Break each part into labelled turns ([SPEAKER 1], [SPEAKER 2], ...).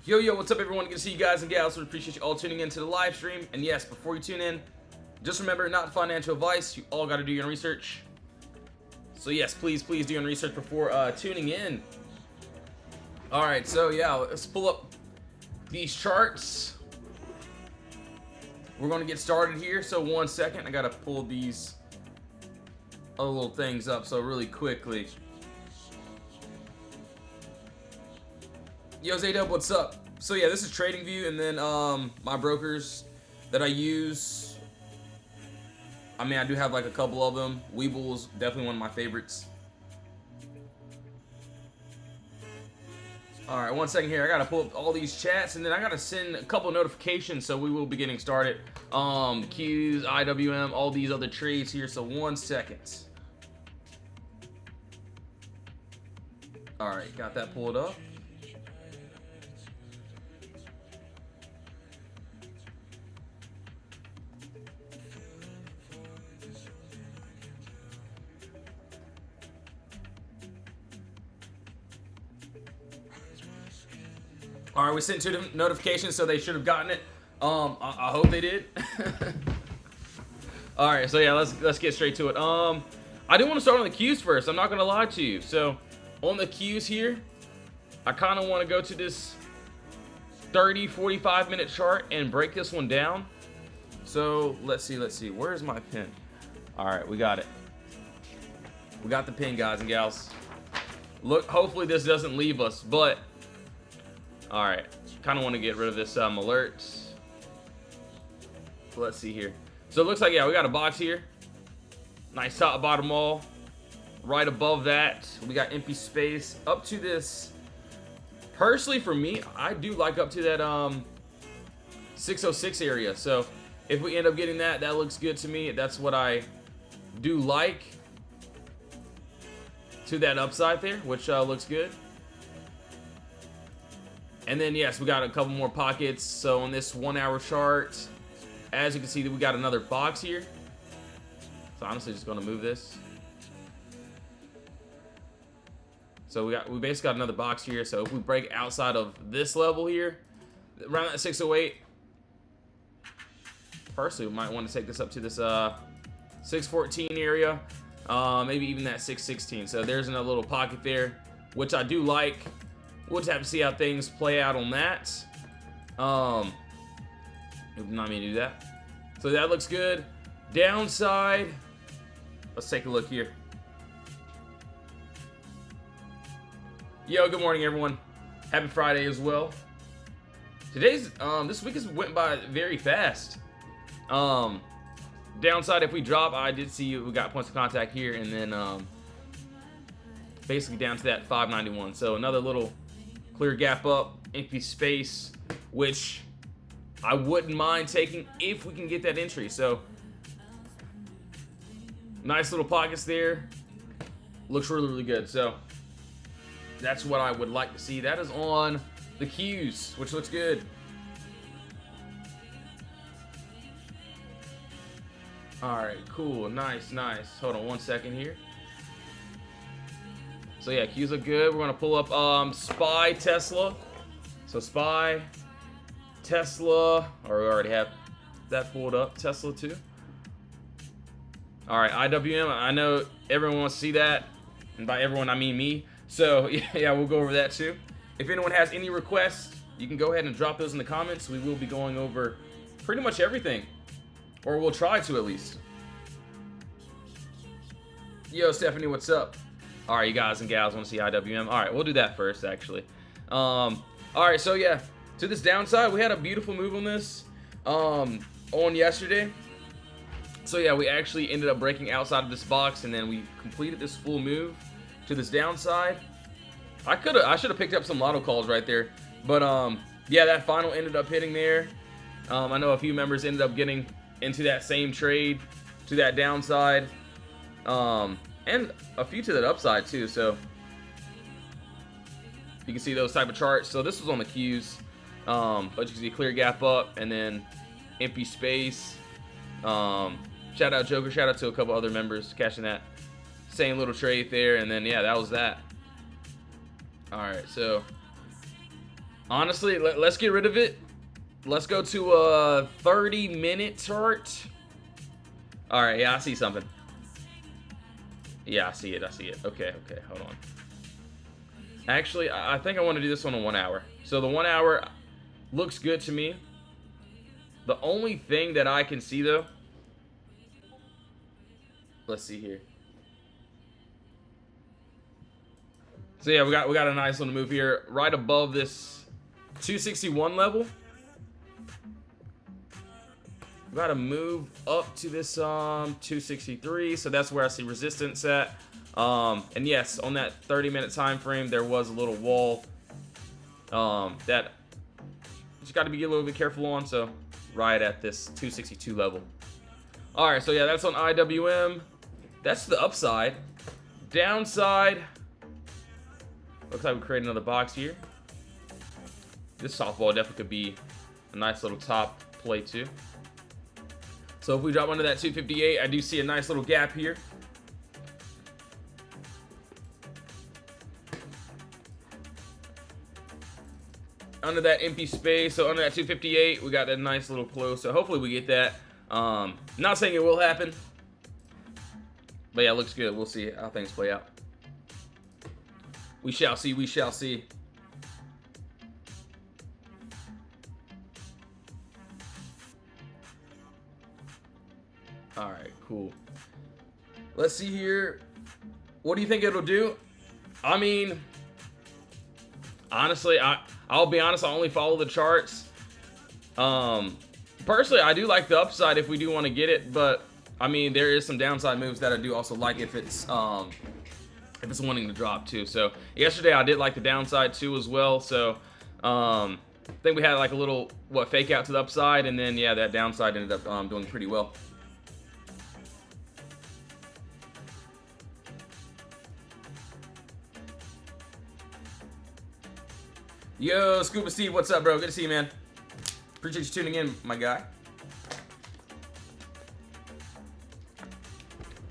[SPEAKER 1] Yo, what's up everyone? Good to see you guys and gals. We appreciate you all tuning in to the live stream. And yes, before you tune in, just remember, not financial advice. You all got to do your own research. So yes, please do your own research before tuning in. Alright, so yeah, let's pull up these charts. We're going to get started here. So 1 second, I got to pull these other little things up so really quickly. Yo, Zadub, what's up? So yeah, this is TradingView, and then my brokers that I use. I mean, I do have like a couple of them. Weeble's definitely one of my favorites. All right, 1 second here. I gotta pull up all these chats, and then I gotta send a couple notifications, so we will be getting started. Qs, IWM, all these other trades here. So 1 second. All right, got that pulled up. All right, we sent 2 notifications, so they should have gotten it. I hope they did. All right, so yeah, let's get straight to it. I do want to start on the Qs first. I'm not gonna lie to you. So on the Qs here, I kind of want to go to this 30-45 minute chart and break this one down. So let's see. Where's my pin? All right, we got it. We got the pin, guys and gals. Look, hopefully this doesn't leave us, but. All right, kind of want to get rid of this alerts. Let's see here. So it looks like, yeah, we got a box here. Nice top bottom wall. Right above that, we got empty space up to this. Personally, for me, I do like up to that 606 area. So if we end up getting that, that looks good to me. That's what I do like. To that upside there, which looks good. And then, yes, we got a couple more pockets. So on this 1 hour chart, as you can see, we got another box here. So honestly, just going to move this. So we basically got another box here. So if we break outside of this level here, around that 608, personally, we might want to take this up to this 614 area, maybe even that 616. So there's another little pocket there, which I do like. We'll just have to see how things play out on that. Not me to do that. So that looks good. Downside. Let's take a look here. Yo, good morning, everyone. Happy Friday as well. This week has went by very fast. Downside, if we drop, I did see we got points of contact here, and then basically down to that 591. So another little clear gap up, empty space, which I wouldn't mind taking if we can get that entry. So nice little pockets there. Looks really good. So that's what I would like to see. That is on the Qs, which looks good. All right, cool, nice. Hold on 1 second here. So yeah, Qs look good. We're gonna pull up SPY Tesla. So SPY Tesla, or we already have that pulled up. Tesla too. All right, IWM. I know everyone wants to see that, and by everyone I mean me. So yeah, we'll go over that too. If anyone has any requests, you can go ahead and drop those in the comments. We will be going over pretty much everything, or we'll try to at least. Yo, Stephanie, what's up? All right, you guys and gals want to see IWM. All right, we'll do that first, actually. All right, so yeah, to this downside, we had a beautiful move on this on yesterday. So yeah, we actually ended up breaking outside of this box, and then we completed this full move to this downside. I should have picked up some lotto calls right there, but yeah, that final ended up hitting there. I know a few members ended up getting into that same trade to that downside. And a few to that upside too, so you can see those type of charts. So this was on the Qs, but you can see clear gap up and then empty space. Shout out Joker, shout out to a couple other members catching that same little trade there, and then yeah, that was that. All right, so Honestly, let's get rid of it. Let's go to a 30-minute chart. All right, yeah, I see something. Yeah, I see it. Okay, hold on. Actually, I think I want to do this one on 1 hour. So the 1 hour looks good to me. The only thing that I can see though, let's see here. So yeah, we got a nice little move here right above this 261 level. We got to move up to this 263, so that's where I see resistance at. And yes, on that 30-minute time frame, there was a little wall that you just got to be a little bit careful on. So right at this 262 level. All right, so yeah, that's on IWM. That's the upside. Downside, looks like we create another box here. This softball definitely could be a nice little top play too. So if we drop under that 258, I do see a nice little gap here. Under that empty space, so under that 258, we got that nice little close. So hopefully we get that. Not saying it will happen, but yeah, it looks good. We'll see how things play out. We shall see. We shall see. All right, cool. Let's see here. What do you think it'll do? I mean, honestly, I'll be honest, I only follow the charts. Personally, I do like the upside if we do want to get it, but I mean, there is some downside moves that I do also like if it's wanting to drop too. So yesterday I did like the downside too as well. So I think we had like a little fake out to the upside, and then yeah, that downside ended up doing pretty well. Yo, Scuba Steve, what's up, bro? Good to see you, man. Appreciate you tuning in, my guy.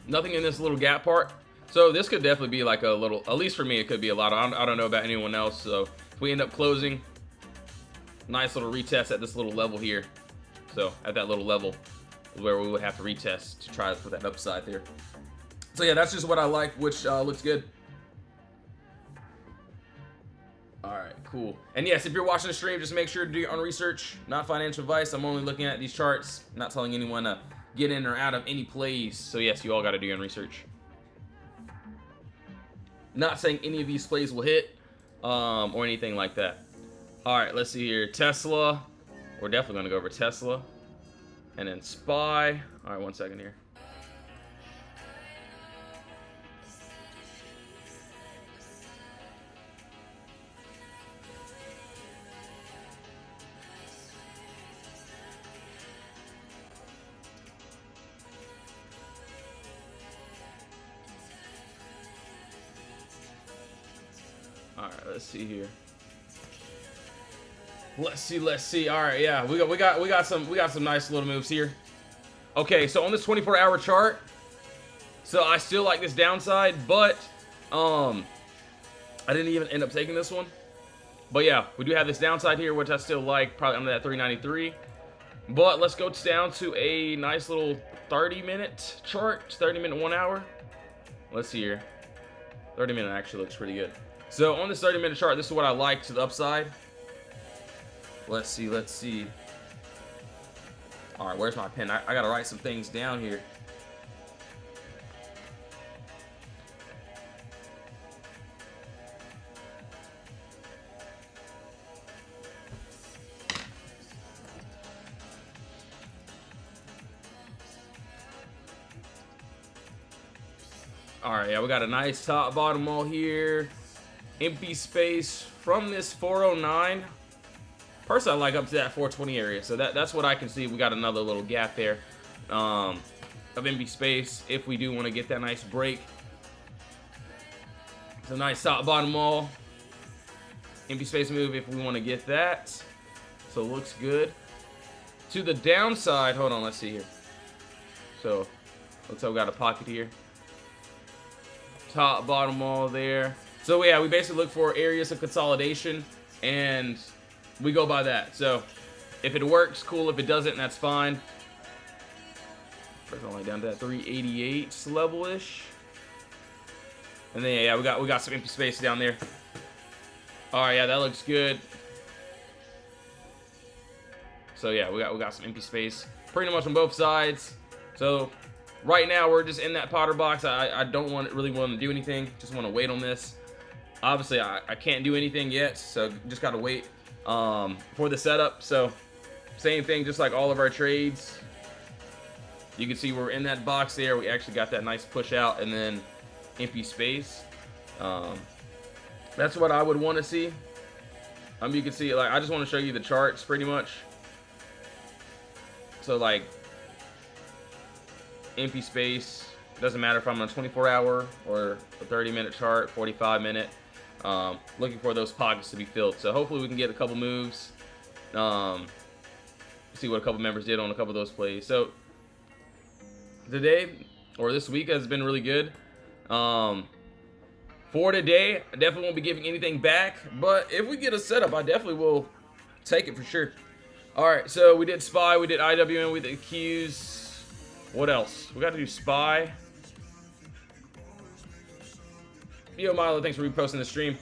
[SPEAKER 1] Nothing in this little gap part. So this could definitely be like a little, at least for me, it could be a lot. I don't know about anyone else. So if we end up closing, nice little retest at this little level here. So at that little level is where we would have to retest to try for that upside there. So yeah, that's just what I like, which looks good. All right, cool. And yes, if you're watching the stream, just make sure to do your own research. Not financial advice. I'm only looking at these charts, not telling anyone to get in or out of any plays. So yes, you all got to do your own research. Not saying any of these plays will hit or anything like that. All right, let's see here. Tesla. We're definitely going to go over Tesla. And then SPY. All right, 1 second here. All right, let's see here. Let's see. All right, yeah, we got some nice little moves here. Okay, so on this 24-hour chart, so I still like this downside, but I didn't even end up taking this one. But yeah, we do have this downside here, which I still like, probably under that 393. But let's go down to a nice little 30-minute chart, 30-minute 1 hour. Let's see here. 30-minute actually looks pretty good. So on this 30-minute chart, this is what I like to the upside. Let's see. All right, where's my pen? I gotta write some things down here. All right, yeah, we got a nice top bottom all here. Empty space from this 409. Personally, I like up to that 420 area. So that's what I can see. We got another little gap there of empty space if we do want to get that nice break. It's a nice top bottom all. Empty space move if we want to get that. So it looks good. To the downside, hold on, let's see here. So looks like we got a pocket here. Top bottom all there. So yeah, we basically look for areas of consolidation, and we go by that. So if it works, cool. If it doesn't, that's fine. First only down to that 388 level-ish. And then yeah, we got some empty space down there. All right, yeah, that looks good. So yeah, we got some empty space pretty much on both sides. So right now we're just in that Potter box. I don't really want to do anything. Just want to wait on this. Obviously I can't do anything yet, so just gotta wait for the setup. So same thing, just like all of our trades. You can see we're in that box there. We actually got that nice push out and then empty space. That's what I would want to see. You can see, like, I just want to show you the charts pretty much. So like empty space, doesn't matter if I'm on a 24-hour or a 30-minute chart, 45-minute. Looking for those pockets to be filled. So hopefully we can get a couple moves. See what a couple members did on a couple of those plays. So today or this week has been really good. For today, I definitely won't be giving anything back, but if we get a setup, I definitely will take it for sure. All right, so we did SPY, we did IWM, we did Qs. What else? We got to do SPY. Yo, Milo, thanks for reposting the stream.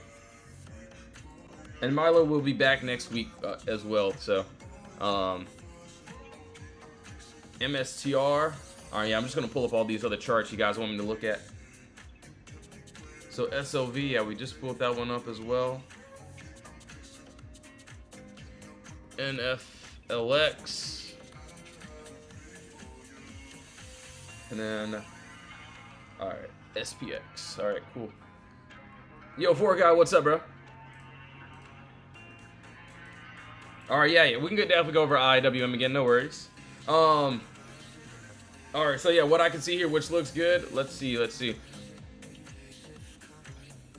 [SPEAKER 1] And Milo will be back next week as well. So, MSTR. All right, yeah, I'm just gonna pull up all these other charts you guys want me to look at. So SLV, yeah, we just pulled that one up as well. NFLX. And then, all right, SPX. All right, cool. Yo, 4Guy, what's up, bro? All right, yeah, we can definitely go over IWM again, no worries. All right, so yeah, what I can see here, which looks good. Let's see.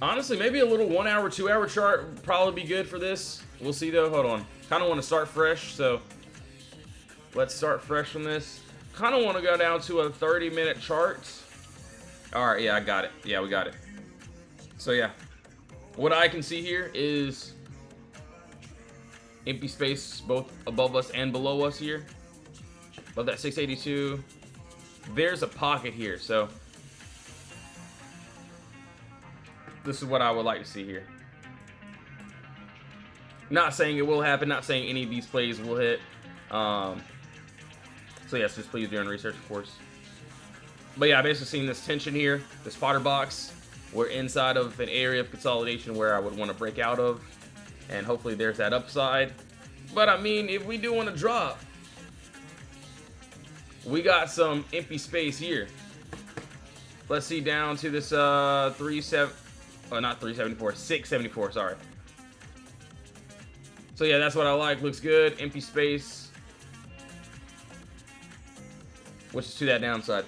[SPEAKER 1] Honestly, maybe a little 1 hour, 2 hour chart would probably be good for this. We'll see though. Hold on. Kind of want to start fresh, so let's start fresh from this. Kind of want to go down to a 30-minute chart. All right, yeah, I got it. Yeah, we got it. So yeah, what I can see here is empty space both above us and below us here. Above that 682. There's a pocket here, so this is what I would like to see here. Not saying it will happen, not saying any of these plays will hit. So yes, just please do your own research, of course. But yeah, I basically seen this tension here, this Potter box. We're inside of an area of consolidation where I would want to break out of, and hopefully there's that upside. But I mean, if we do want to drop, we got some empty space here. Let's see, down to this 674, sorry. So yeah, that's what I like. Looks good. Empty space, which is to that downside.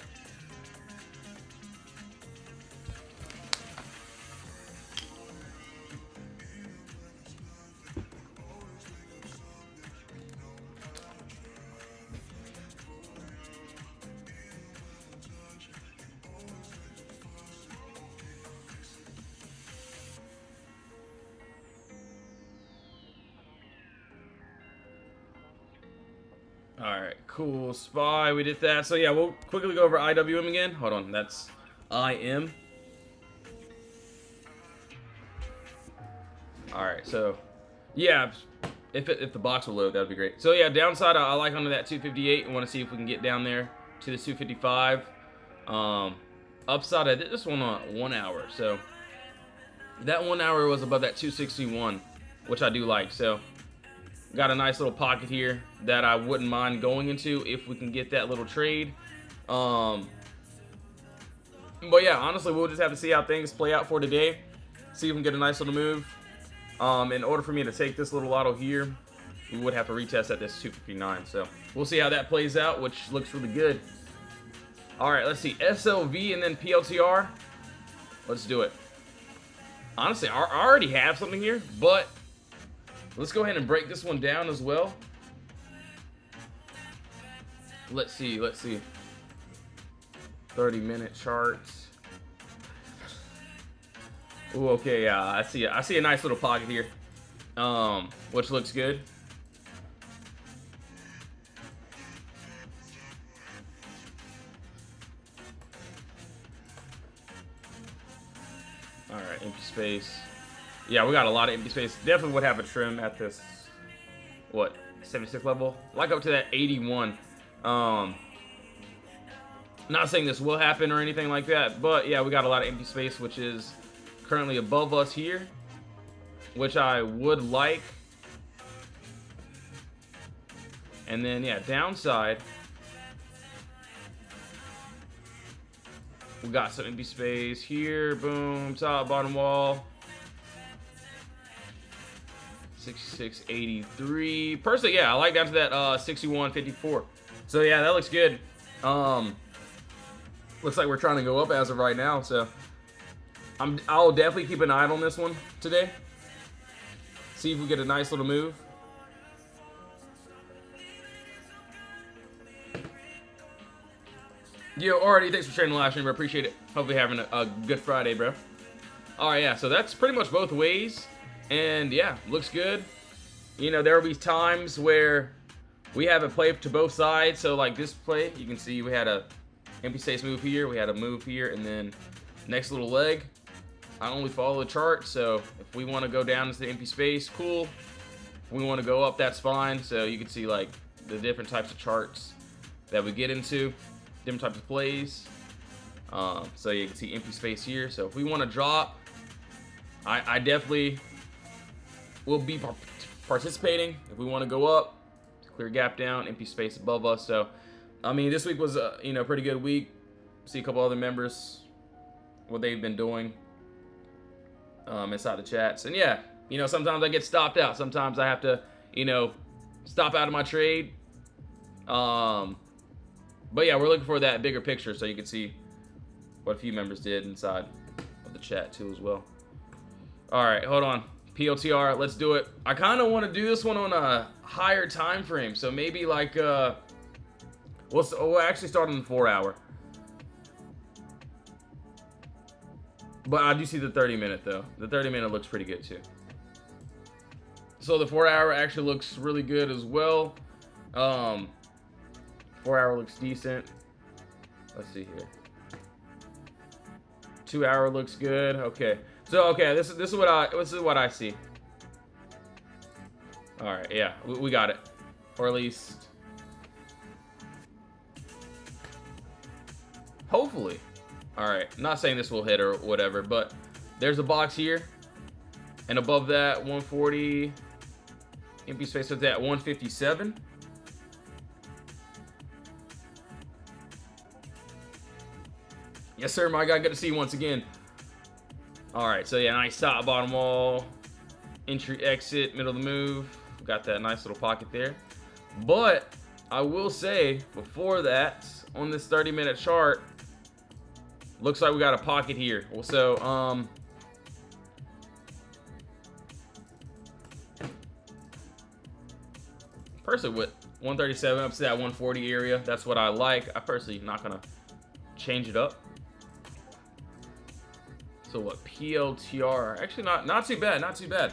[SPEAKER 1] Alright, cool. SPY, we did that. So yeah, we'll quickly go over IWM again. Hold on, that's IM. Alright, so yeah, if the box will load, that'd be great. So yeah, downside, I like under that 258. I want to see if we can get down there to the 255. Upside, I did this one on 1 hour. So that 1 hour was above that 261, which I do like. So got a nice little pocket here that I wouldn't mind going into if we can get that little trade. But yeah, honestly, we'll just have to see how things play out for today. See if we can get a nice little move. In order for me to take this little lotto here, we would have to retest at this 259. So we'll see how that plays out, which looks really good. All right, let's see. SLV and then PLTR. Let's do it. Honestly, I already have something here, but let's go ahead and break this one down as well. Let's see. 30-minute charts. Ooh, okay, yeah, I see a nice little pocket here. which looks good. All right, empty space. Yeah, we got a lot of empty space. Definitely would have a trim at this, what, 76 level? Like up to that 81. Not saying this will happen or anything like that, but yeah, we got a lot of empty space, which is currently above us here, which I would like. And then, yeah, downside, we got some empty space here. Boom, top, bottom wall. 6683. Personally, yeah, I like down to that 6154. So yeah, that looks good. Looks like we're trying to go up as of right now, so I'll definitely keep an eye on this one today. See if we get a nice little move. Yo, already, thanks for sharing the live stream, bro. Appreciate it. Hopefully having a good Friday, bro. Alright, yeah, so that's pretty much both ways. And yeah, looks good. You know, there will be times where we have a play to both sides. So like this play, you can see we had a empty space move here, we had a move here, and then next little leg. I only follow the chart, so if we want to go down into the empty space, cool. If we want to go up, that's fine. So you can see like the different types of charts that we get into, different types of plays. So you can see empty space here. So if we want to drop, I definitely will be participating. If we want to go up, clear gap down, empty space above us. So I mean, this week was a pretty good week. See a couple other members, what they've been doing inside the chats. And yeah, sometimes I get stopped out. Sometimes I have to, stop out of my trade. But yeah, we're looking for that bigger picture so you can see what a few members did inside of the chat too as well. All right, hold on. PLTR, let's do it. I kind of want to do this one on a higher time frame. So maybe like, we'll actually start on the 4 hour. But I do see the 30-minute though. The 30-minute looks pretty good too. So the 4 hour actually looks really good as well. 4 hour looks decent. Let's see here. 2 hour looks good. Okay. So okay, this is what I see. All right, yeah, we got it, or at least hopefully. All right, not saying this will hit or whatever, but there's a box here, and above that 140 empty space with that 157. Yes, sir, my guy. Good to see you once again. All right, so yeah, nice top, bottom wall, entry, exit, middle of the move. Got that nice little pocket there. But I will say, before that, on this 30-minute chart, looks like we got a pocket here. So, personally, with 137 up to that 140 area, that's what I like. I personally not gonna change it up. So what, PLTR? Actually, not too bad, not too bad.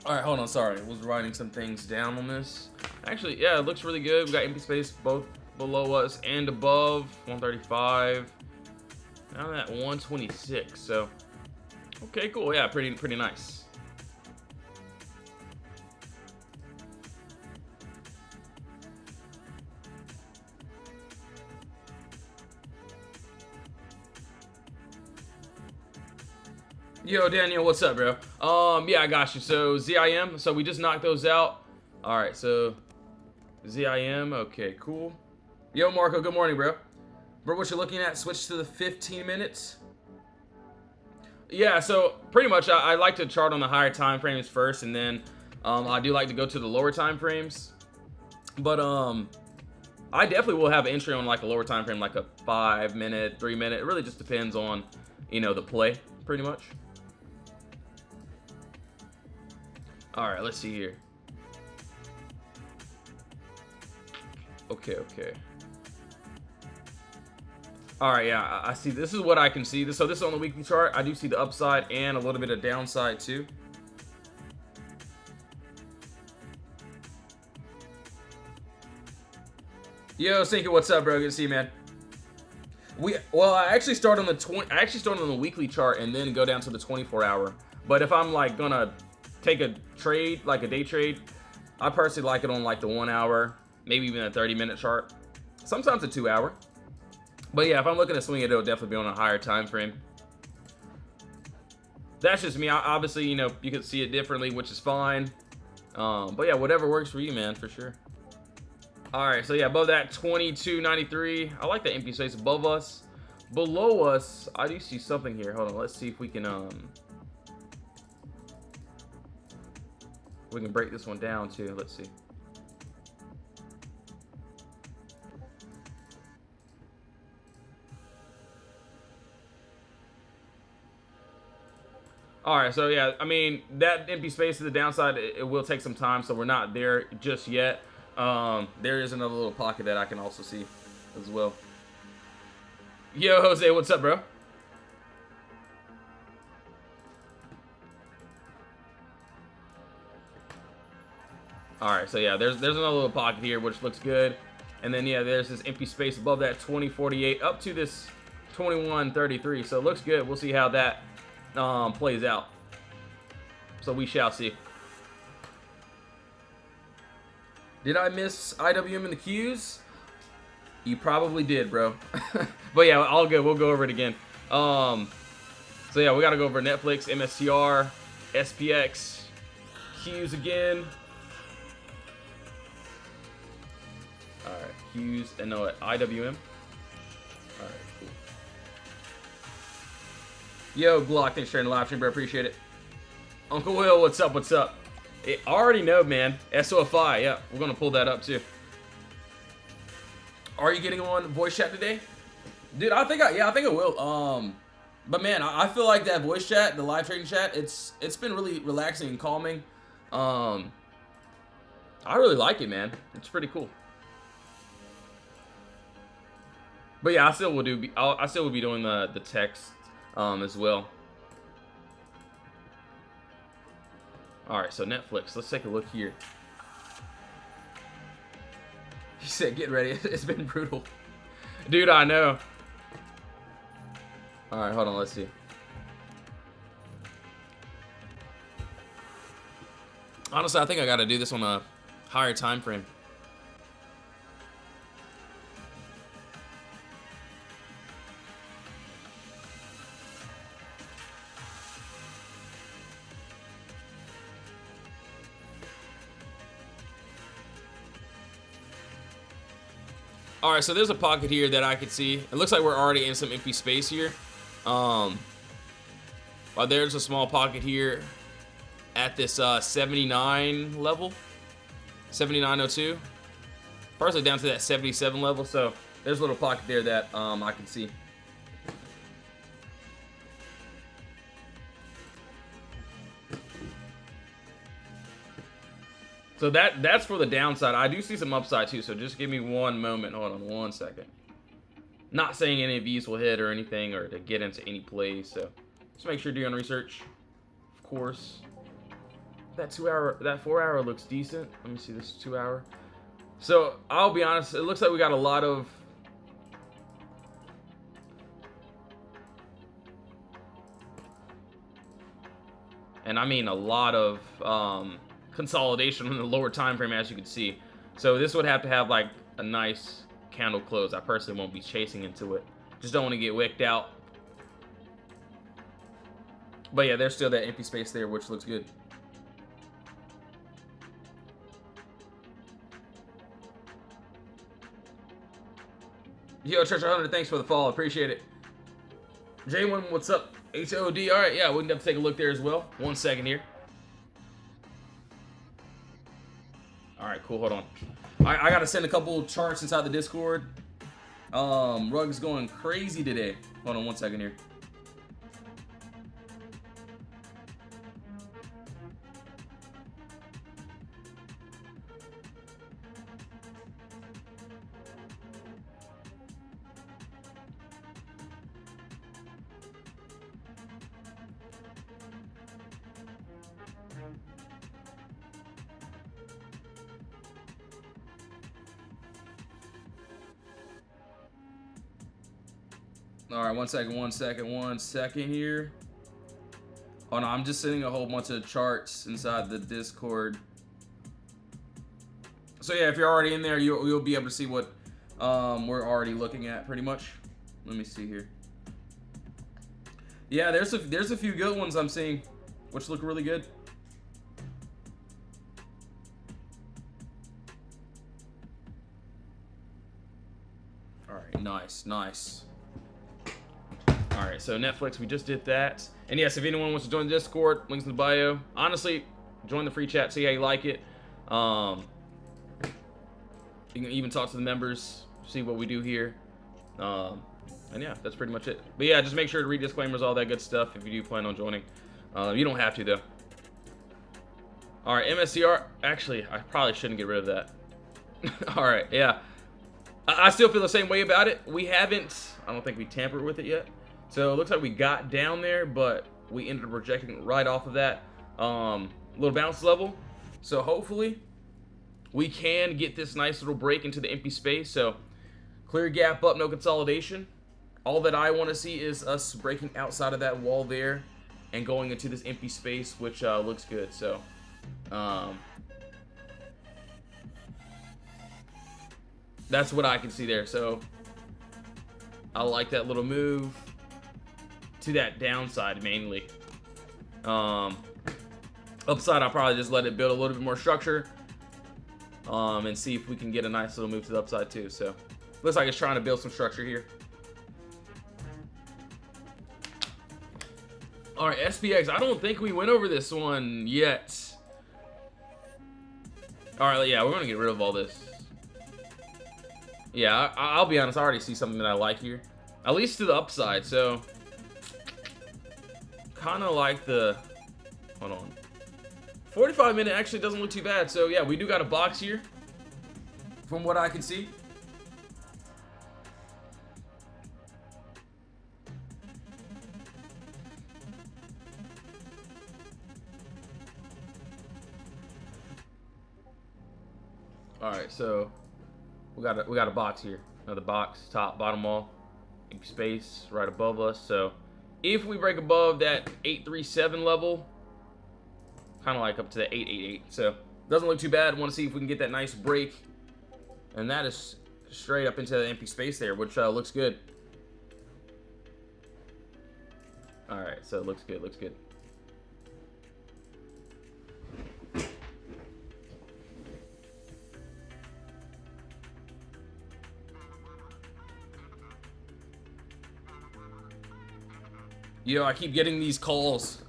[SPEAKER 1] All right, hold on. Sorry, I was writing some things down on this. Actually, yeah, it looks really good. We got empty space both below us and above. 135. Now that 126. So, okay, cool. Yeah, pretty nice. Yo, Daniel, what's up, bro? Yeah, I got you. So ZIM. So we just knocked those out. All right, so ZIM. Okay, cool. Yo, Marco. Good morning, bro. Bro, what you're looking at? Switch to the 15 minutes. Yeah, so pretty much I like to chart on the higher time frames first, and then I do like to go to the lower time frames. But I definitely will have an entry on like a lower time frame, like a 5 minute, 3 minute. It really just depends on, the play, pretty much. All right, let's see here. Okay. All right, yeah, I see. This is what I can see. So this is on the weekly chart. I do see the upside and a little bit of downside too. Yo, Sinky, what's up, bro? Good to see you, man. I actually start on the weekly chart and then go down to the 24-hour. But if I'm like gonna take a trade, like a day trade, I personally like it on like the 1 hour, maybe even a 30-minute chart. Sometimes a 2 hour. But yeah, if I'm looking to swing it, it'll definitely be on a higher time frame. That's just me. Obviously, you know, you can see it differently, which is fine. But yeah, whatever works for you, man, for sure. All right, so yeah, above that 22.93. I like the empty space above us. Below us, I do see something here. Hold on, let's see if we can break this one down too. Let's see. All right, so yeah, I mean, that empty space to the downside, it will take some time, so we're not there just yet. There is another little pocket that I can also see as well. Yo, Jose, what's up, bro? All right, so yeah, there's another little pocket here, which looks good. And then, yeah, there's this empty space above that 20.48 up to this 21.33. So it looks good. We'll see how that plays out. So we shall see. Did I miss IWM in the queues? You probably did, bro. But yeah, all good. We'll go over it again. So yeah, we got to go over Netflix, MSTR, SPX, queues again. All right, queues, and no, IWM. All right, cool. Yo, Glock, thanks for sharing the live stream, bro. Appreciate it. Uncle Will, what's up? What's up? I already know, man. SOFI, yeah, we're gonna pull that up too. Are you getting on voice chat today, dude? I think I will. But man, I feel like that voice chat, the live trading chat, it's been really relaxing and calming. I really like it, man. It's pretty cool. But yeah, I still will be doing the text as well. All right, so Netflix. Let's take a look here. He said, "Get ready. It's been brutal, dude." I know. All right, hold on. Let's see. Honestly, I think I got to do this on a higher time frame. All right, so there's a pocket here that I could see. It looks like we're already in some empty space here. While there's a small pocket here at this 79 level, 79.02. Partially down to that 77 level. So there's a little pocket there that I can see. So that's for the downside. I do see some upside too, so just give me one moment. Hold on one second. Not saying any of these will hit or anything or to get into any plays, so just make sure you're doing research, of course. That 4 hour looks decent. Let me see this 2 hour. So I'll be honest, it looks like we got a lot of and I mean a lot of consolidation on the lower time frame, as you can see. So this would have to have like a nice candle close. I personally won't be chasing into it. Just don't want to get wicked out. But yeah, there's still that empty space there, which looks good. Yo, Treasure Hunter, thanks for the follow. Appreciate it. J1, what's up? HOD. All right, yeah, we can have to take a look there as well. 1 second here. All right, cool. Hold on. I got to send a couple charts inside the Discord. Rug's going crazy today. Hold on 1 second here. All right, 1 second, 1 second, 1 second here. Oh no, I'm just sending a whole bunch of charts inside the Discord. So yeah, if you're already in there, you'll be able to see what we're already looking at pretty much. Let me see here. Yeah, there's a few good ones I'm seeing, which look really good. All right, nice, nice. All right, so Netflix, we just did that. And yes, if anyone wants to join the Discord, links in the bio. Honestly, join the free chat, see how you like it. You can even talk to the members, see what we do here. And yeah, that's pretty much it. But yeah, just make sure to read disclaimers, all that good stuff if you do plan on joining. You don't have to, though. All right, MSCR. Actually, I probably shouldn't get rid of that. All right, yeah. I still feel the same way about it. We haven't, I don't think we tampered with it yet. So it looks like we got down there, but we ended up rejecting right off of that little bounce level. So hopefully we can get this nice little break into the empty space. So clear gap up, no consolidation. All that I want to see is us breaking outside of that wall there and going into this empty space, which looks good. So that's what I can see there. So I like that little move to that downside mainly. Upside, I'll probably just let it build a little bit more structure and see if we can get a nice little move to the upside too. So looks like it's trying to build some structure here. All right, SPX, I don't think we went over this one yet. All right, yeah, we're gonna get rid of all this. Yeah, I'll be honest, I already see something that I like here, at least to the upside. So kind of like the, hold on, 45 minute actually doesn't look too bad. So yeah, we do got a box here from what I can see. All right, so we got a box here. Another box, top, bottom wall, empty space right above us. So if we break above that 837 level, kind of like up to the 888, so doesn't look too bad. Want to see if we can get that nice break, and that is straight up into the empty space there, which looks good. All right, so it looks good, looks good. Yo, I keep getting these calls.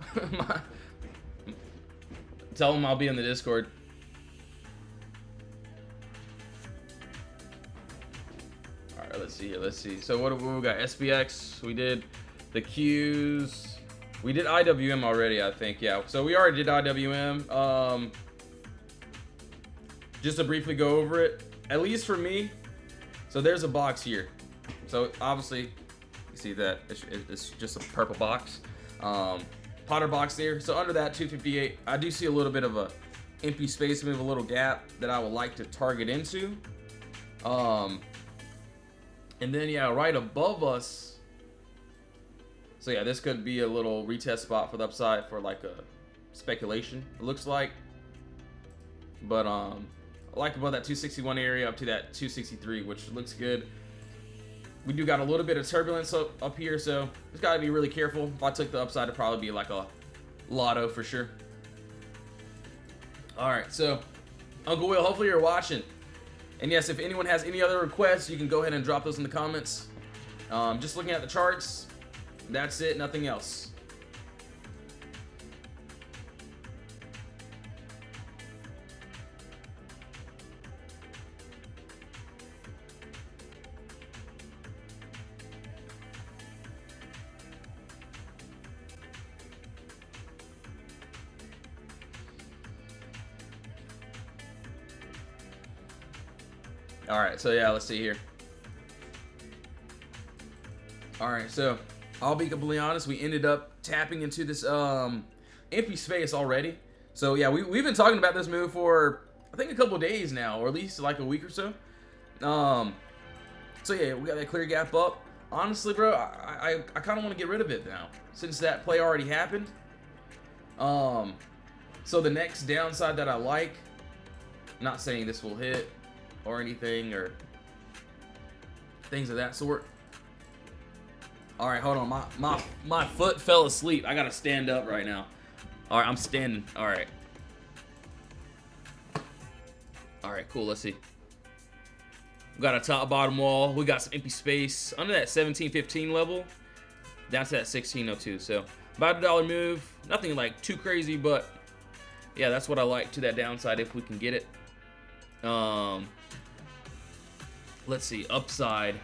[SPEAKER 1] Tell them I'll be in the Discord. All right, let's see here. Let's see. So what we got? SPX. We did the Qs. We did IWM already, I think. Yeah. So we already did IWM. Just to briefly go over it, at least for me. So there's a box here. So obviously, you see that it's just a purple box. Potter box there. So under that 258, I do see a little bit of a empty space, maybe a little gap that I would like to target into. And then yeah, right above us. So yeah, this could be a little retest spot for the upside for like a speculation, it looks like. But like above that 261 area up to that 263, which looks good. We do got a little bit of turbulence up here, so just gotta be really careful. If I took the upside, it'd probably be like a lotto for sure. All right, so Uncle Will, hopefully you're watching. And yes, if anyone has any other requests, you can go ahead and drop those in the comments. Just looking at the charts, that's it, nothing else. All right, so yeah, let's see here. All right, so I'll be completely honest. We ended up tapping into this empty space already. So yeah, we've been talking about this move for I think a couple of days now, or at least like a week or so. So yeah, we got that clear gap up. honestly, bro, I kind of want to get rid of it now since that play already happened. So the next downside that I like, not saying this will hit or anything or things of that sort. All right, hold on. My foot fell asleep. I gotta stand up right now. All right, I'm standing. All right. All right, cool. Let's see. We got a top bottom wall. We got some empty space under that 1715 level down to that 1602. So about $1 move. Nothing like too crazy, but yeah, that's what I like to that downside if we can get it. Let's see, upside.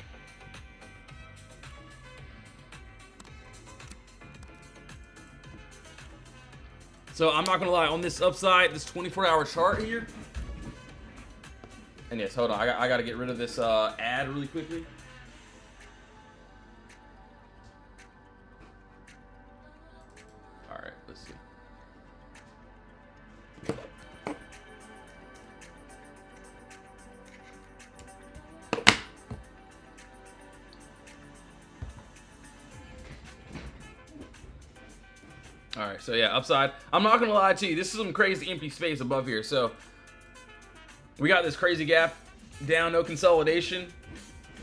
[SPEAKER 1] So I'm not gonna lie, on this upside, this 24-hour chart here. And yes, hold on, I gotta get rid of this ad really quickly. All right, let's see. All right, so yeah, upside. I'm not gonna lie to you, this is some crazy empty space above here. So we got this crazy gap down, no consolidation,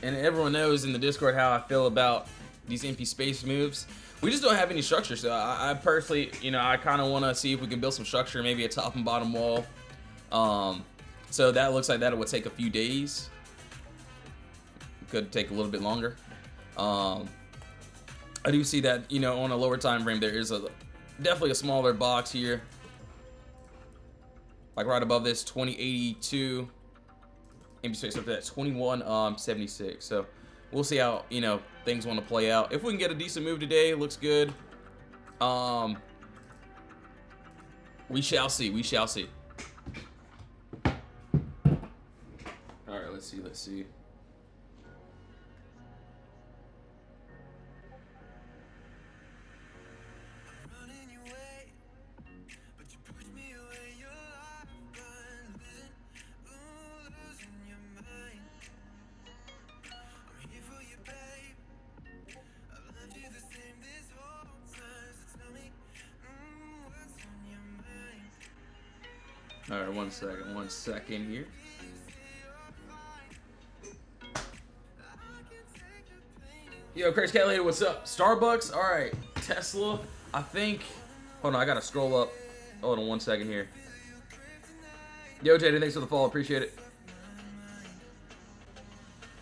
[SPEAKER 1] and everyone knows in the Discord how I feel about these empty space moves. We just don't have any structure, so I personally, I kind of want to see if we can build some structure, maybe a top and bottom wall. So that looks like that would take a few days. Could take a little bit longer. I do see that, on a lower time frame, there is definitely a smaller box here. Like right above this 2082. Empty space up to that 2176. So we'll see how, things want to play out. If we can get a decent move today, it looks good. We shall see. We shall see. All right, let's see. Let's see. All right, one second here. Yo, Crazy Cat Lady, what's up? Starbucks, all right. Tesla, I think. Hold on, I gotta scroll up. Hold on 1 second here. Yo, Jaden, thanks for the follow, appreciate it.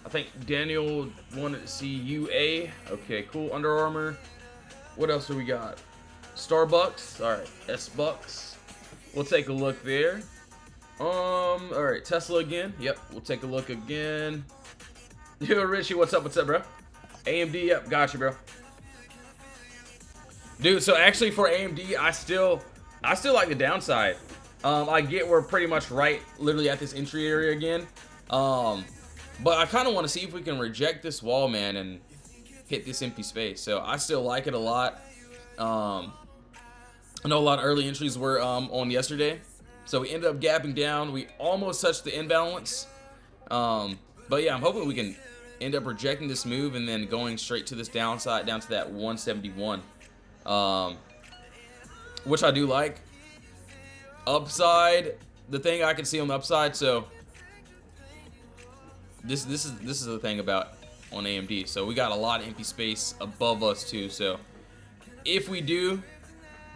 [SPEAKER 1] I think Daniel wanted to see UA. Okay, cool. Under Armour. What else do we got? Starbucks, all right. S-Bucks. We'll take a look there. All right, Tesla again. Yep, we'll take a look again. Yo, Richie, what's up, bro? AMD, yep, gotcha, bro. Dude, so actually for AMD, I still like the downside. I get we're pretty much right, literally at this entry area again. But I kind of want to see if we can reject this wall, man, and hit this empty space. So I still like it a lot. I know a lot of early entries were on yesterday. So we ended up gapping down. We almost touched the imbalance. But yeah, I'm hoping we can end up rejecting this move and then going straight to this downside, down to that 171. Which I do like. Upside, the thing I can see on the upside, so this is the thing about on AMD. So we got a lot of empty space above us too. So if we do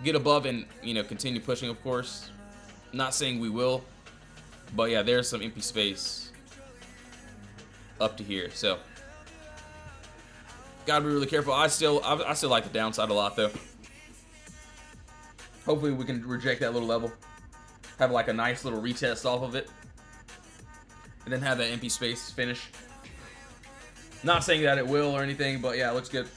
[SPEAKER 1] get above and continue pushing, of course, not saying we will, but yeah, there's some empty space up to here. So gotta be really careful. I still like the downside a lot though. Hopefully we can reject that little level, have like a nice little retest off of it, and then have that empty space finish. Not saying that it will or anything, but yeah, it looks good.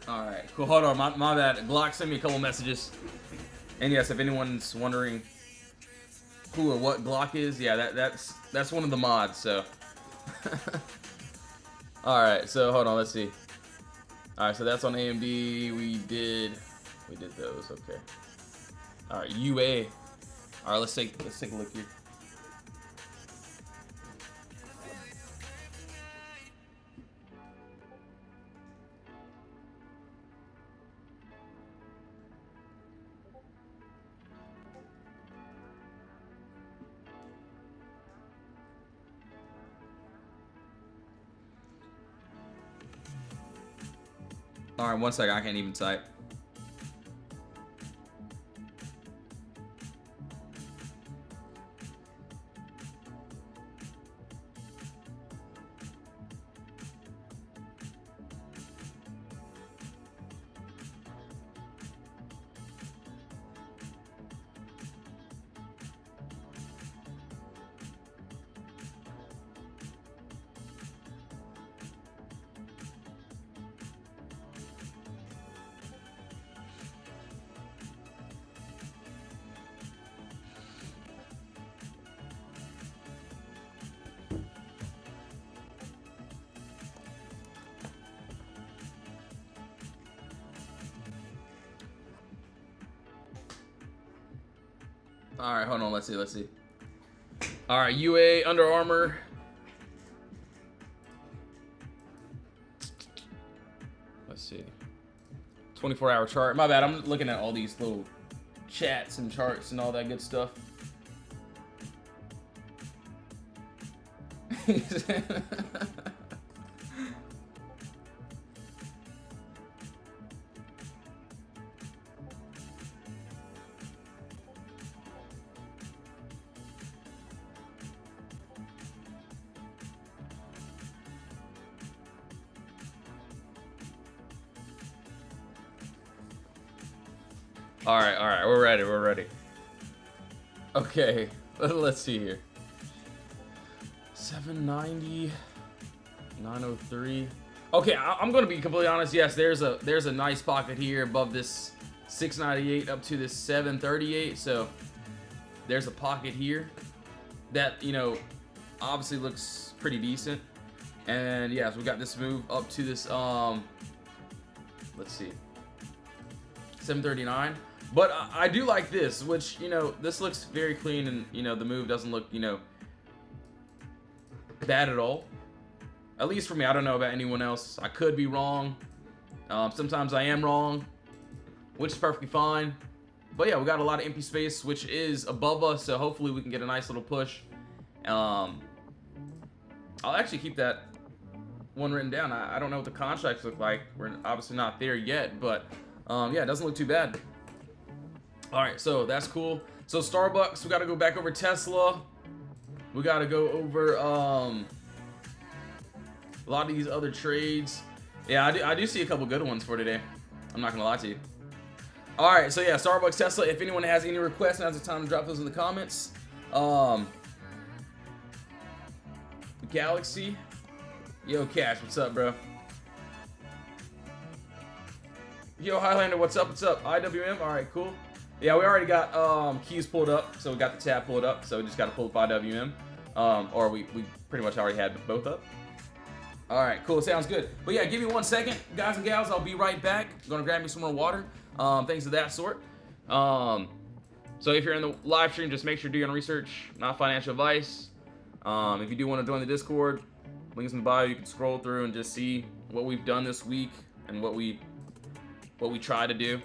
[SPEAKER 1] All right, cool. Hold on, my bad. Glock sent me a couple messages. And yes, if anyone's wondering who or what Glock is, yeah, that's one of the mods. So, all right. So hold on, let's see. All right, so that's on AMD. We did those. Okay. All right, UA. All right, let's take a look here. All right, 1 second. I can't even type. All right, hold on. Let's see. All right, UA, Under Armour. Let's see. 24-hour chart. My bad. I'm looking at all these little chats and charts and all that good stuff. All right, we're ready. Okay, let's see here. 790, 903. Okay, I'm gonna be completely honest. Yes, there's a nice pocket here above this 698 up to this 738. So there's a pocket here that, you know, obviously looks pretty decent. And yes, we got this move up to this let's see, 739. But I do like this, which, you know, this looks very clean, and, you know, the move doesn't look, you know, bad at all. At least for me. I don't know about anyone else. I could be wrong. Sometimes I am wrong, which is perfectly fine. But yeah, we got a lot of empty space, which is above us, so hopefully we can get a nice little push. I'll actually keep that one written down. I don't know what the contracts look like. We're obviously not there yet, but yeah, it doesn't look too bad. All right, so that's cool. So Starbucks, we got to go back over Tesla. We got to go over a lot of these other trades. Yeah, I do see a couple good ones for today. I'm not gonna lie to you. All right, so yeah, Starbucks, Tesla. If anyone has any requests, now's the time to drop those in the comments. Galaxy. Yo, Cash, what's up, bro? Yo, Highlander, what's up? What's up? IWM. All right, cool. Yeah, we already got keys pulled up, so we got the tab pulled up, so we just got to pull up IWM. Or we pretty much already had both up. All right, cool. Sounds good. But yeah, give me 1 second, guys and gals. I'll be right back. Gonna grab me some more water. Things of that sort. So if you're in the live stream, just make sure to do your own research. Not financial advice. If you do want to join the Discord, links in the bio. You can scroll through and just see what we've done this week and what we try to do.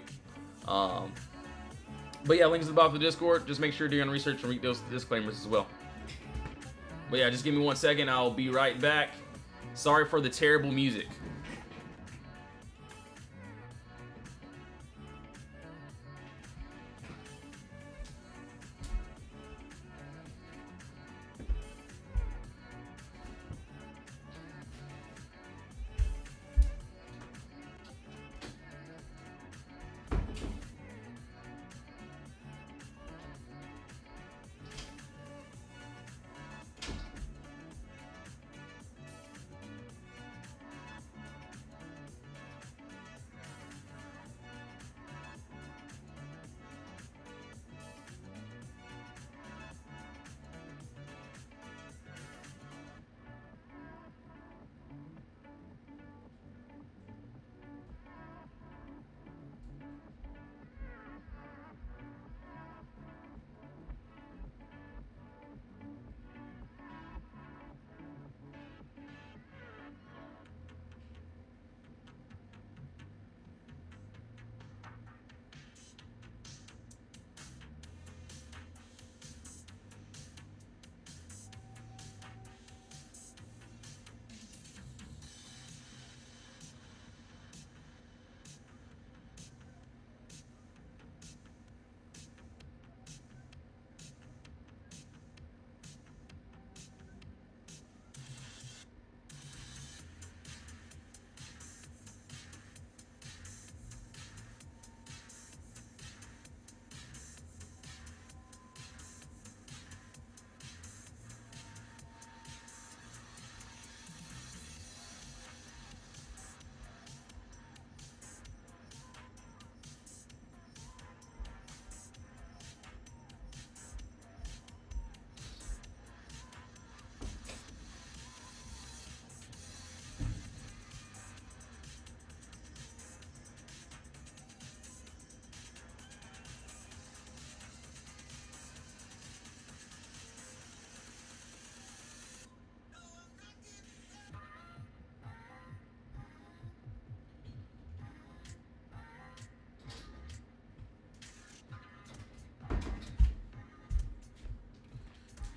[SPEAKER 1] But yeah, links in the bio for the Discord. Just make sure to do your own research and read those disclaimers as well. But yeah, just give me 1 second. I'll be right back. Sorry for the terrible music.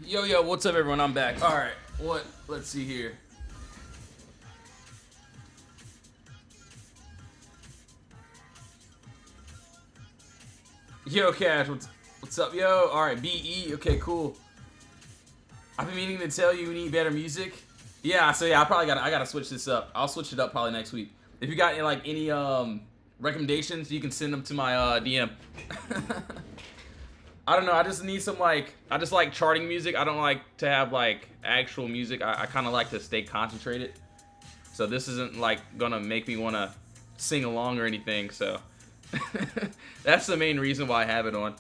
[SPEAKER 1] Yo, what's up, everyone? I'm back. All right, let's see here. Yo, Cash, what's up, yo? All right, BE. Okay, cool. I've been meaning to tell you we need better music. Yeah, so yeah, I gotta switch this up. I'll switch it up probably next week. If you got like any recommendations, you can send them to my DM. I don't know. I just need some I just like charting music. I don't like to have like actual music. I kind of like to stay concentrated. So this isn't like gonna make me want to sing along or anything. So that's the main reason why I have it on.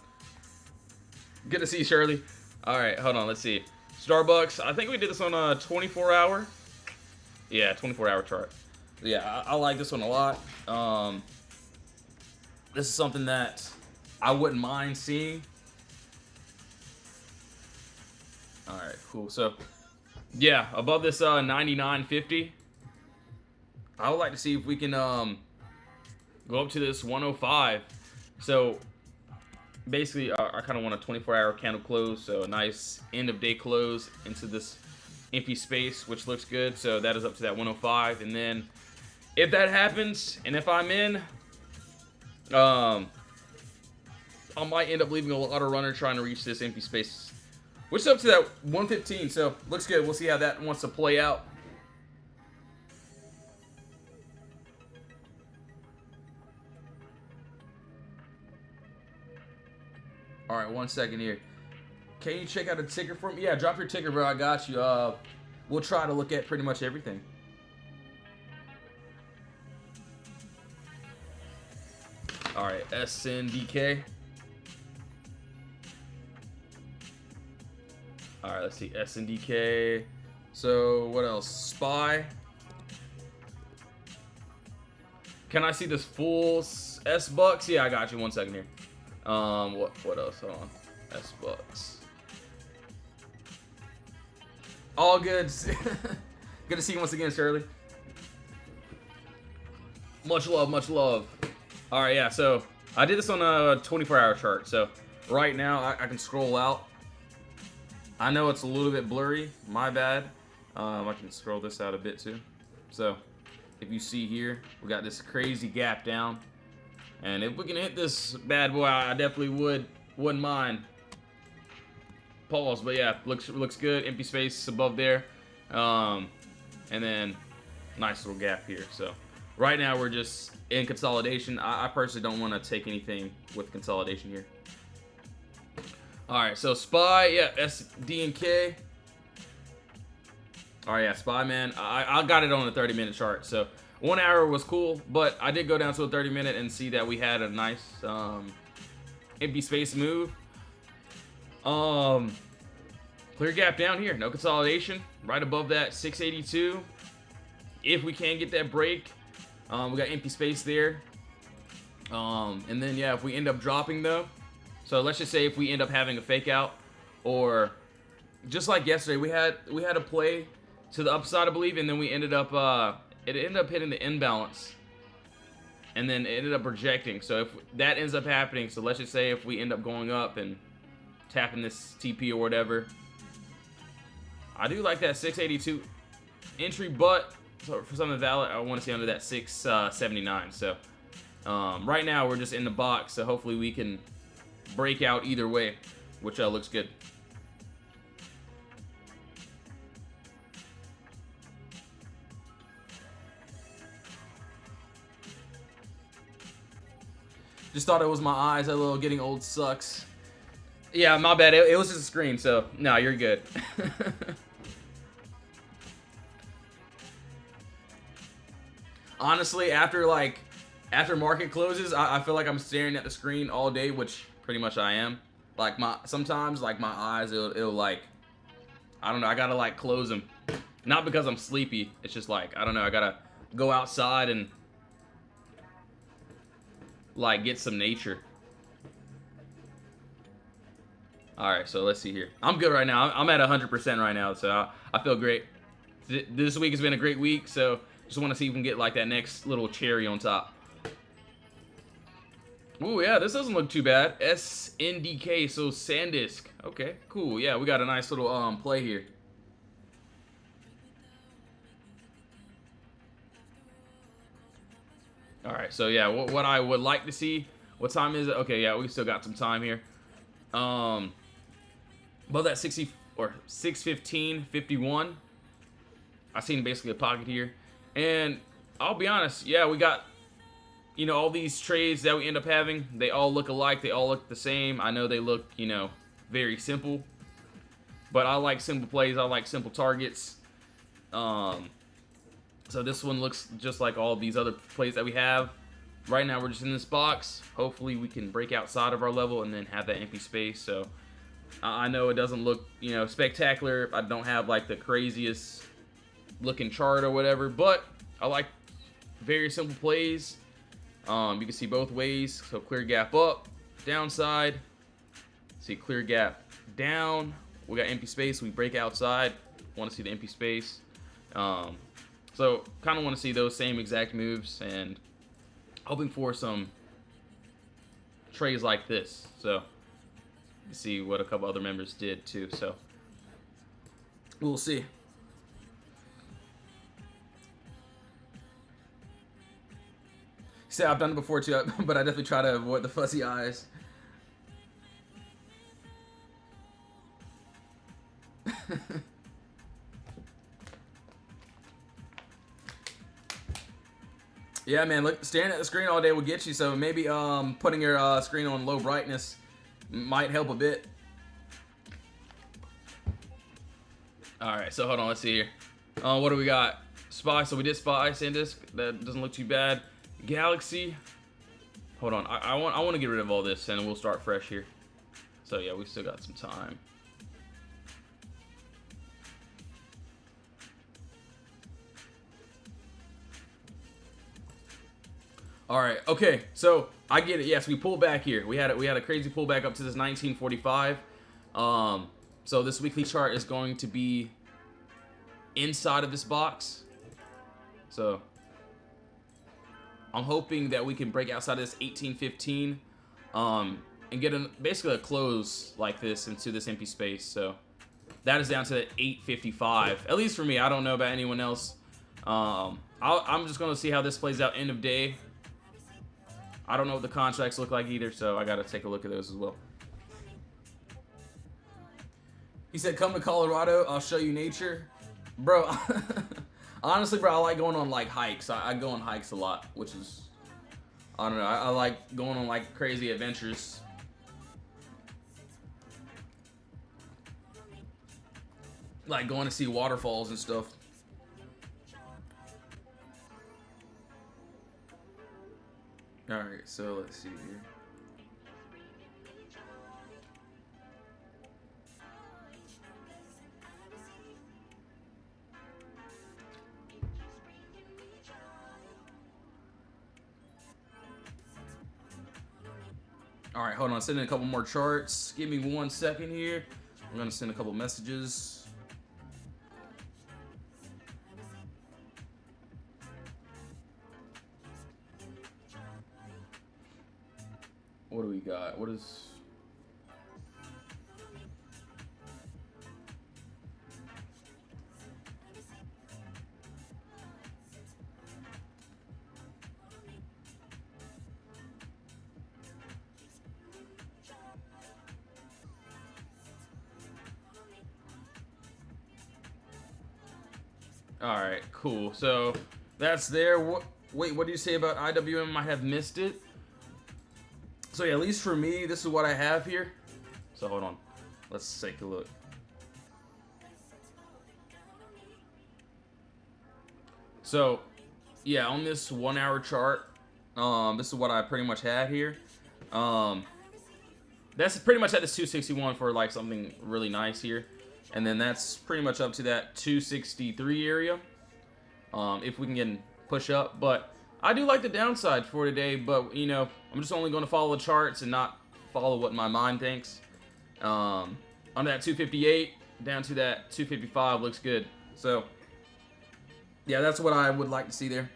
[SPEAKER 1] Good to see you, Shirley. All right, hold on. Let's see. Starbucks. I think we did this on a 24-hour. Yeah, 24-hour chart. Yeah, I like this one a lot. This is something that I wouldn't mind seeing. All right, cool. So, yeah, above this 99.50, I would like to see if we can go up to this 105. So, basically, I kind of want a 24-hour candle close, so a nice end-of-day close into this empty space, which looks good. So that is up to that 105, and then if that happens, and if I'm in, I might end up leaving a lot of runner trying to reach this empty space, which is up to that 115. So looks good. We'll see how that wants to play out. All right, 1 second here. Can you check out a ticker for me? Yeah, drop your ticker, bro. I got you. We'll try to look at pretty much everything. All right, SNDK. All right, let's see, SNDK. So what else? SPY. Can I see this full S-Bucks? Yeah, I got you. 1 second here. What else? Hold on. S-Bucks. All good. Good to see you once again, Shirley. Much love, much love. All right, yeah, so I did this on a 24-hour chart. So right now I can scroll out. I know it's a little bit blurry, my bad. I can scroll this out a bit too. So if you see here, we got this crazy gap down. And if we can hit this bad boy, I definitely wouldn't mind. Pause, but yeah, looks good. Empty space above there. And then nice little gap here. So right now we're just in consolidation. I personally don't want to take anything with consolidation here. All right, so SPY, yeah, SDNK. All right, yeah, SPY, man. I got it on a 30-minute chart. So 1 hour was cool, but I did go down to a 30-minute and see that we had a nice empty space move. Clear gap down here, no consolidation. Right above that 682. If we can get that break, we got empty space there. And then yeah, if we end up dropping though, so let's just say if we end up having a fake out, or just like yesterday, we had a play to the upside, I believe, and then we ended up it ended up hitting the imbalance, and then it ended up rejecting. So if that ends up happening, so let's just say if we end up going up and tapping this TP or whatever, I do like that 682 entry, but for something valid, I want to see under that 679. So right now we're just in the box, so hopefully we can break out either way, which looks good. Just thought it was my eyes. That little getting old sucks. Yeah, my bad. It was just a screen, so no, you're good. Honestly, after market closes, I feel like I'm staring at the screen all day, which pretty much I am. Like sometimes my eyes, it'll like, I don't know, I gotta like close them. Not because I'm sleepy. It's just like, I don't know, I gotta go outside and like get some nature. All right, so let's see here. I'm good right now. I'm at 100% right now, so I feel great. This week has been a great week, so just want to see if we can get like that next little cherry on top. Ooh, yeah, this doesn't look too bad. SNDK, so SanDisk. Okay, cool. Yeah, we got a nice little play here. All right, so yeah, what I would like to see. What time is it? Okay, yeah, we still got some time here. About that 60 or 6:15, 51. I seen basically a pocket here, and I'll be honest. Yeah, we got, you know, all these trades that we end up having. They all look alike. They all look the same. I know they look, you know, very simple, but I like simple plays. I like simple targets. So this one looks just like all these other plays that we have. Right now we're just in this box. Hopefully we can break outside of our level and then have that empty space. So I know it doesn't look, you know, spectacular. I don't have like the craziest looking chart or whatever, but I like very simple plays. You can see both ways. So clear gap up, downside. See clear gap down. We got empty space. We break outside. Want to see the empty space. So kind of want to see those same exact moves and hoping for some trades like this. So you see what a couple other members did too. So we'll see. See, I've done it before too, but I definitely try to avoid the fuzzy eyes. Yeah, man, look, staring at the screen all day will get you, so maybe putting your screen on low brightness might help a bit. Alright, so hold on, let's see here. What do we got? Spy, so we did Spy, SanDisk. That doesn't look too bad. Galaxy. Hold on, I want to get rid of all this, and we'll start fresh here. So yeah, we still got some time. All right, okay, so I get it. Yes, we pulled back here. We had a crazy pullback up to this 1945. So this weekly chart is going to be inside of this box. So I'm hoping that we can break outside of this 1815 and get basically a close like this into this empty space. So that is down to 855, at least for me. I don't know about anyone else. I'm just going to see how this plays out end of day. I don't know what the contracts look like either, so I got to take a look at those as well. He said, come to Colorado, I'll show you nature. Bro, honestly, bro, I like going on, like, hikes. I go on hikes a lot, which is, I don't know, I like going on, like, crazy adventures. Like going to see waterfalls and stuff. Alright, so let's see here. Alright, hold on. Sending a couple more charts. Give me 1 second here. I'm going to send a couple messages. What do we got? What is... Alright, cool. So, that's there. Wait, what do you say about IWM? I have missed it. So yeah, at least for me, this is what I have here. So hold on. Let's take a look. So, yeah, on this 1 hour chart, this is what I pretty much had here. That's pretty much at this 261 for like something really nice here. And then that's pretty much up to that 263 area. If we can get push up. But I do like the downside for today, but you know, I'm just only going to follow the charts and not follow what my mind thinks. On that 258 down to that 255 looks good. So yeah, that's what I would like to see there.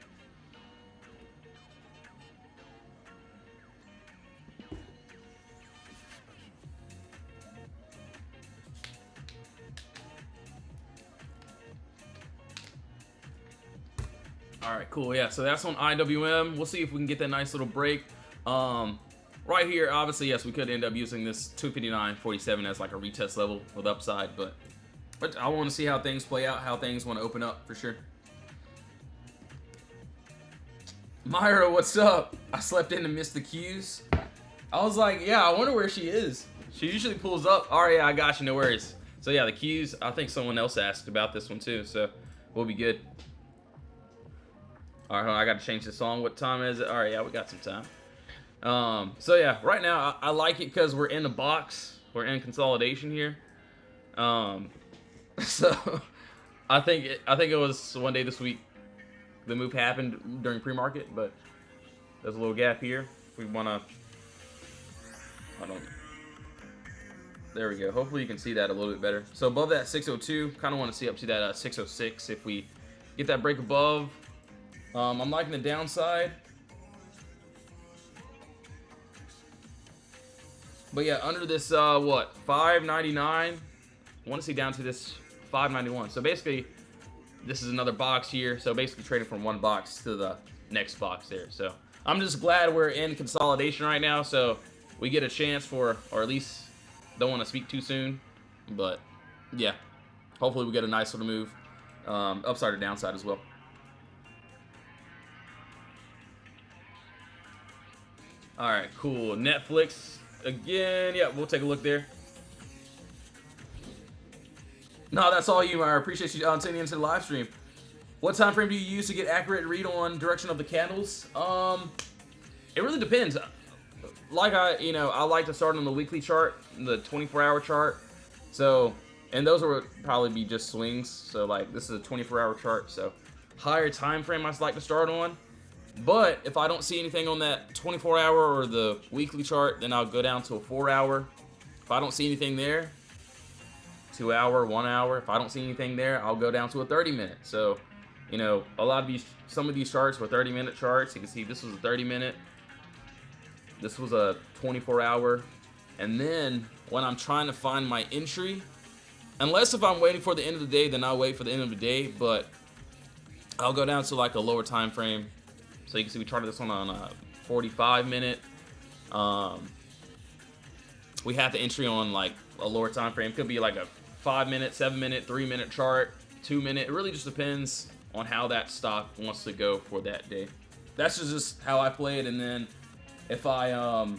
[SPEAKER 1] All right, cool. Yeah, so that's on IWM. We'll see if we can get that nice little break. Right here, obviously, yes, we could end up using this 259.47 as like a retest level with upside, but I want to see how things play out, how things want to open up for sure. Myra, what's up? I slept in and missed the cues. I was like, yeah, I wonder where she is. She usually pulls up. All right, yeah, I got you. No worries. So yeah, the cues. I think someone else asked about this one too, so we'll be good. All right, hold on, I got to change the song. What time is it? All right, yeah, we got some time. So yeah, right now I like it because we're in the box. We're in consolidation here. So I think it was one day this week the move happened during pre-market, but there's a little gap here. If we wanna, there we go. Hopefully you can see that a little bit better. So above that 602, kind of want to see up to that 606. If we get that break above, I'm liking the downside. But yeah, under this, what, 599, I want to see down to this 591. So basically, this is another box here. So basically trading from one box to the next box there. So I'm just glad we're in consolidation right now. So we get a chance for, or at least don't want to speak too soon. But yeah, hopefully we get a nice little move, upside or downside as well. All right, cool. Netflix again. Yeah, we'll take a look there. No, that's all you. I appreciate you tuning into the live stream. What time frame do you use to get accurate read on direction of the candles? It really depends. Like I like to start on the weekly chart, the 24-hour chart. So, and those would probably be just swings. So like this is a 24-hour chart. So higher time frame I like to start on. But if I don't see anything on that 24-hour or the weekly chart, then I'll go down to a 4-hour. If I don't see anything there, 2-hour, 1 hour. If I don't see anything there, I'll go down to a 30-minute. So, you know, some of these charts were 30-minute charts. You can see this was a 30-minute. This was a 24-hour. And then when I'm trying to find my entry, unless if I'm waiting for the end of the day, then I'll wait for the end of the day. But I'll go down to like a lower time frame. So you can see we charted this one on a 45-minute. We have the entry on like a lower time frame. Could be like a 5-minute, 7-minute, 3-minute chart, 2-minute. It really just depends on how that stock wants to go for that day. That's just how I play it. And then if I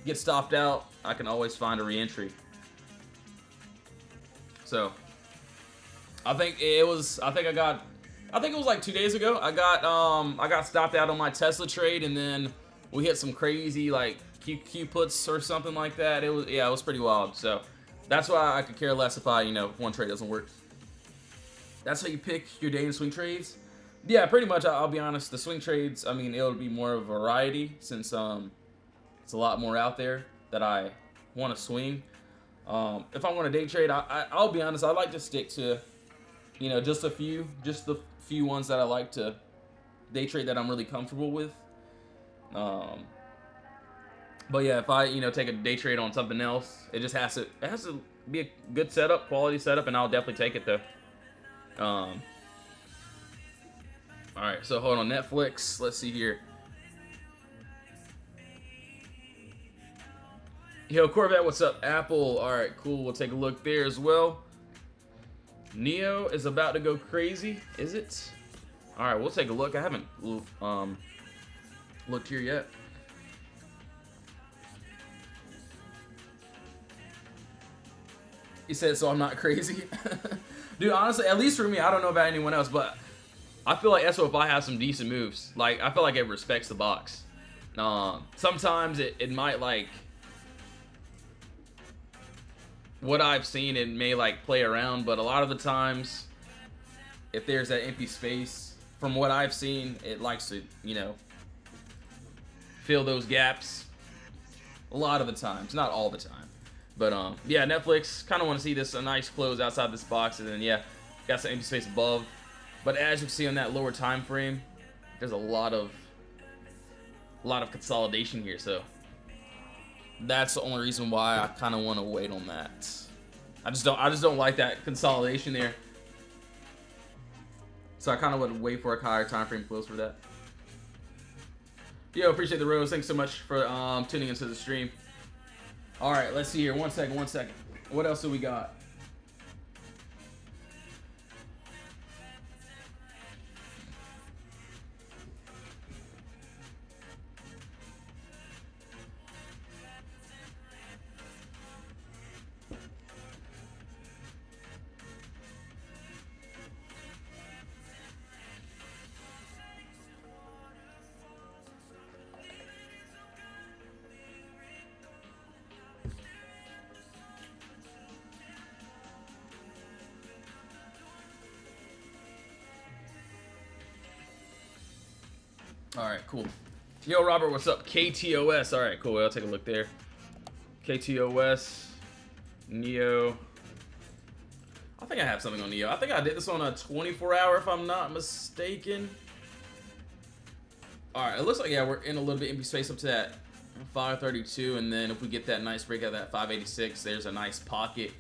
[SPEAKER 1] get stopped out, I can always find a re-entry. So I think it was like 2 days ago. I got stopped out on my Tesla trade, and then we hit some crazy like QQ puts or something like that. It was pretty wild. So that's why I could care less if one trade doesn't work. That's how you pick your day and swing trades. Yeah, pretty much. I'll be honest. The swing trades, I mean, it'll be more of a variety since it's a lot more out there that I want to swing. If I want to day trade, I'll be honest. I like to stick to, just the few ones that I like to day trade that I'm really comfortable with. But yeah, if I take a day trade on something else, it has to be a good setup, quality setup, and I'll definitely take it though. All right, so hold on, Netflix. Let's see here. Yo, Corvette, what's up? Apple. All right, cool. We'll take a look there as well. Neo is about to go crazy. Is it? All right, we'll take a look. I haven't looked here yet. He said, so I'm not crazy. Dude, honestly, at least for me, I don't know about anyone else, but I feel like SOFI has some decent moves. Like, I feel like it respects the box. Sometimes it might, like, what I've seen, it may, like, play around, but a lot of the times, if there's that empty space, from what I've seen, it likes to, fill those gaps a lot of the times. Not all the time. But, yeah, Netflix, kind of want to see this, a nice close outside this box, and then, yeah, got some empty space above. But as you can see on that lower time frame, there's a lot of consolidation here, so that's the only reason why I kind of want to wait on that. I just don't like that consolidation there. So I kind of would wait for a higher time frame close for that. Yo, appreciate the rose. Thanks so much for tuning into the stream. All right, let's see here. 1 second, 1 second. What else do we got? All right, cool. Yo, Robert, what's up? KTOS. All right, cool. I'll take a look there. KTOS, Neo. I think I have something on Neo. I think I did this on a 24-hour, if I'm not mistaken. All right, it looks like, yeah, we're in a little bit empty space up to that 532, and then if we get that nice break out of that 586, there's a nice pocket.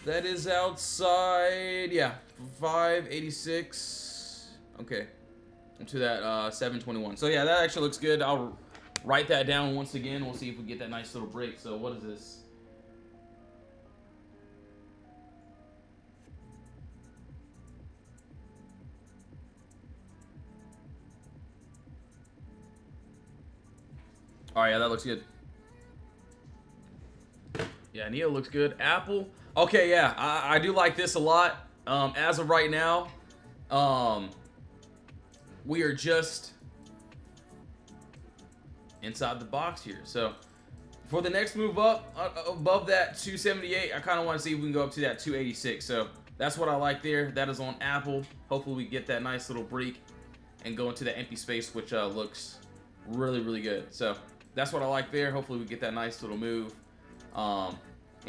[SPEAKER 1] That is outside, yeah, 586. Okay, to that 721. So yeah, that actually looks good. I'll write that down once again. We'll see if we get that nice little break. So what is this? All right, yeah, that looks good. Yeah, Neo looks good. Apple. Okay, yeah, I do like this a lot. As of right now, we are just inside the box here. So for the next move up above that 278, I kind of want to see if we can go up to that 286. So that's what I like there. That is on Apple. Hopefully we get that nice little break and go into the empty space, which looks really, really good. So that's what I like there. Hopefully we get that nice little move and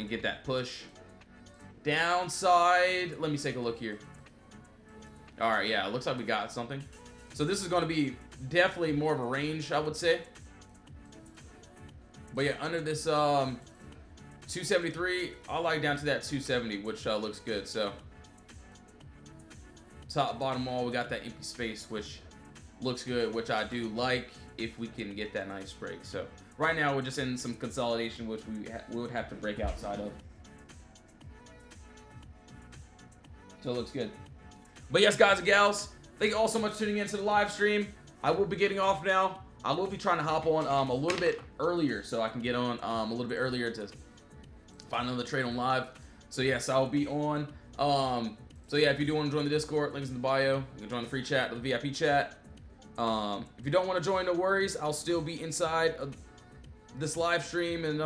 [SPEAKER 1] get that push. Downside, let me take a look here. All right, yeah, it looks like we got something. So this is going to be definitely more of a range, I would say. But yeah, under this 273, I like down to that 270, which looks good. So top, bottom wall, we got that empty space, which looks good, which I do like if we can get that nice break. So right now we're just in some consolidation, which we would have to break outside of. So it looks good. But yes, guys and gals, thank you all so much for tuning into the live stream. I will be getting off now. I will be trying to hop on a little bit earlier so I can get on a little bit earlier to find another trade on live. So yes, I'll be on. So yeah, if you do want to join the Discord, links in the bio. You can join the free chat or the VIP chat. If you don't want to join, no worries. I'll still be inside of this live stream in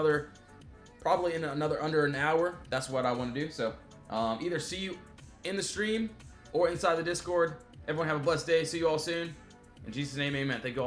[SPEAKER 1] probably in another under an hour. That's what I want to do. So either see you in the stream or inside the Discord. Everyone have a blessed day. See you all soon. In Jesus' name, amen. Thank you all.